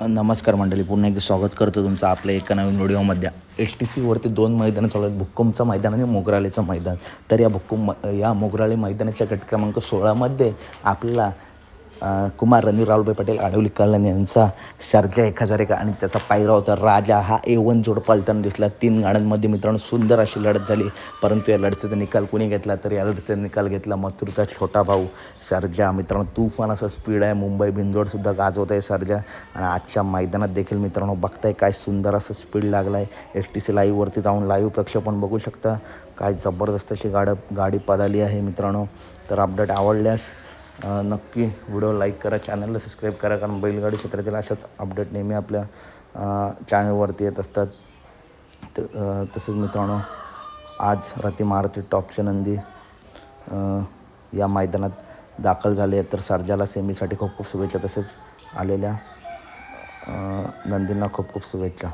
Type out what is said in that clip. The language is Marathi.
नमस्कार मंडळी, पुन्हा एकदा स्वागत करतो तुमचं आपल्या एका नवीन व्हिडिओमध्ये. HTCवरती 2 मैदानं चालू आहेत, भुक्कमचं मैदान आणि मोगराळेचं मैदान. तर या मोगराळे मैदानाच्या गट क्रमांक 16मध्ये आपल्याला कुमार रणवीर राहुलभाई पटेल आडवली कल्याण यांचा सर्जा 1001 आणि त्याचा पायरा होता राजा. हा A1 जोड पळताना दिसला. 3 गाड्यांमध्ये मित्रांनो सुंदर अशी लढत झाली, परंतु या लढतीचा निकाल कोणी घेतला तर या लढतीचा निकाल घेतला मथुरचा छोटा भाऊ सर्जा. मित्रांनो तुफान असं स्पीड आहे, मुंबई बिनजोडसुद्धा गाजवत आहे सर्जा. आणि आजच्या मैदानात देखील मित्रांनो बघताय काय सुंदर असं स्पीड लागला आहे. HTC लाईव्हवरती जाऊन लाईव्ह प्रक्षेपण बघू शकता. काय जबरदस्त अशी गाडी पळाली आहे मित्रांनो. तर अपडेट आवडल्यास नक्की व्हिडिओ लाईक करा, चॅनलला सबस्क्राईब करा, कारण बैलगाडी क्षेत्रातील अशाच अपडेट नेहमी आपल्या चॅनलवरती येत असतात. तसेच मित्रांनो आज रात्री मारुती टॉपचे नंदी या मैदानात दाखल झाले आहेत. तर सर्जाला सेमीसाठी खूप खूप शुभेच्छा, तसेच आलेल्या नंदींना खूप खूप शुभेच्छा.